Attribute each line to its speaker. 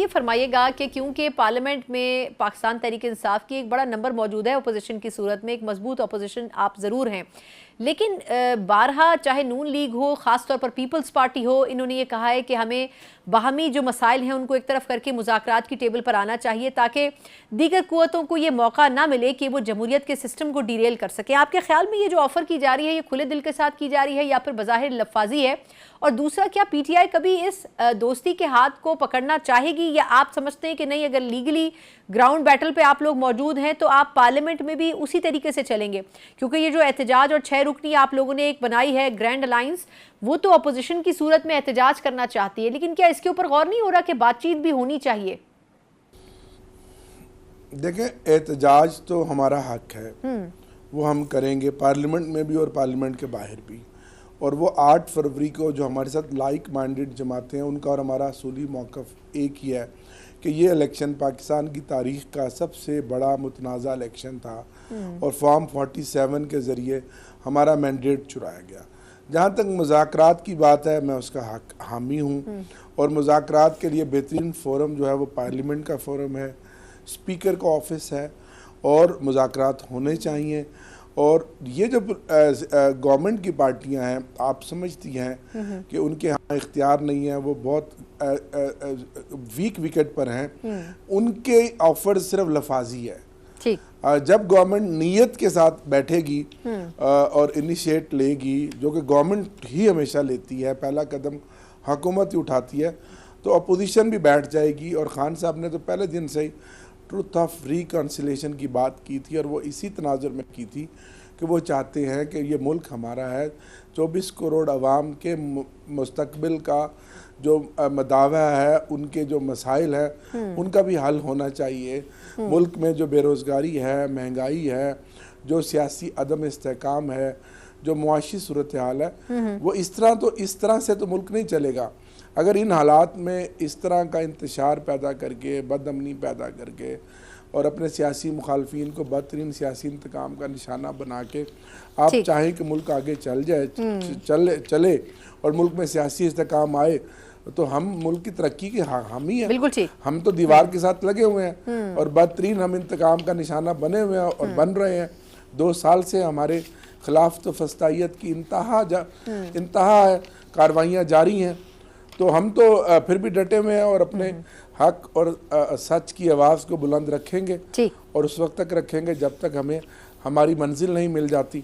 Speaker 1: ये फरमाइएगा कि क्योंकि पार्लियामेंट में पाकिस्तान तहरीक इंसाफ की एक बड़ा नंबर मौजूद है अपोजिशन की सूरत में, एक मजबूत अपोजिशन आप ज़रूर हैं, लेकिन बारहा चाहे नून लीग हो, ख़ास तौर पर पीपल्स पार्टी हो, इन्होंने ये कहा है कि हमें बाहमी जो मसाइल हैं उनको एक तरफ करके मुज़ाकरात की टेबल पर आना चाहिए ताकि दीगर कुव्वतों को ये मौका ना मिले कि वो जमहूरियत के सिस्टम को डिरेल कर सकें। आपके ख्याल में ये जो ऑफ़र की जा रही है ये खुले दिल के साथ की जा रही है या फिर बज़ाहिर लफाजी है? और दूसरा, क्या पीटीआई कभी इस दोस्ती के हाथ को पकड़ना चाहेगी या आप समझते हैं कि नहीं, अगर लीगली ग्राउंड बैटल पे आप लोग मौजूद हैं तो आप पार्लियामेंट में भी उसी तरीके से चलेंगे? क्योंकि ये जो एहतजाज और 6 रुकनी आप लोगों ने एक बनाई है ग्रैंड अलायंस, वो तो अपोजिशन की सूरत में एहतजाज करना चाहती है, लेकिन क्या इसके ऊपर गौर नहीं हो रहा कि बातचीत भी होनी चाहिए?
Speaker 2: देखें, एहतजाज तो हमारा हक है, वो हम करेंगे पार्लियामेंट में भी और पार्लियामेंट के बाहर भी। और वो 8 फरवरी को जो हमारे साथ लाइक माइंडेड जमाते हैं उनका और हमारा असूली मौक़िफ़ एक ही है कि ये इलेक्शन पाकिस्तान की तारीख़ का सबसे बड़ा मुतनाज़ा इलेक्शन था और फॉर्म 47 के ज़रिए हमारा मैंडेट चुराया गया। जहाँ तक मुज़ाकरात की बात है, मैं उसका हामी हूँ और मुज़ाकरात के लिए बेहतरीन फ़ोरम जो है वो पार्लियामेंट का फ़ोरम है, स्पीकर का ऑफिस है और मुज़ाकरात होने चाहिए। और ये जो गवर्नमेंट की पार्टियां हैं, आप समझती हैं कि उनके यहाँ इख्तियार नहीं है, वो बहुत वीक विकेट पर हैं, उनके ऑफर सिर्फ लफाजी है। जब गवर्नमेंट नीयत के साथ बैठेगी और इनिशिएट लेगी, जो कि गवर्नमेंट ही हमेशा लेती है, पहला कदम हुकूमत ही उठाती है, तो अपोजिशन भी बैठ जाएगी। और खान साहब ने तो पहले दिन से ही ट्रुथ ऑफ रिकन्सिलेशन की बात की थी और वो इसी तनाजुर में की थी कि वो चाहते हैं कि ये मुल्क हमारा है, 24 करोड़ अवाम के मुस्तकबिल का जो मदावा है, उनके जो मसाइल हैं उनका भी हल होना चाहिए। मुल्क में जो बेरोज़गारी है, महंगाई है, जो सियासी अदम इस्तेहकाम है, जो मुआशी सूरत हाल है, वो इस तरह से तो मुल्क नहीं चलेगा। अगर इन हालात में इस तरह का इंतशार पैदा करके, बदअमनी पैदा करके और अपने सियासी मुखालफिन को बदतरीन सियासी इंतकाम का निशाना बना के आप चाहें कि मुल्क आगे चले और मुल्क में सियासी इस्तेहकाम आए, तो हम मुल्क की तरक्की के हामी हैं।
Speaker 1: बिल्कुल ठीक।
Speaker 2: हम तो दीवार के साथ लगे हुए हैं और बदतरीन हम इंतकाम का निशाना बने हुए हैं और बन रहे हैं। 2 साल से हमारे खिलाफ तो फस्तायत की इंतहा है, कार्रवाइयाँ जारी हैं। तो हम तो फिर भी डटे हुए हैं और अपने हक और सच की आवाज़ को बुलंद रखेंगे और उस वक्त तक रखेंगे जब तक हमें हमारी मंजिल नहीं मिल जाती।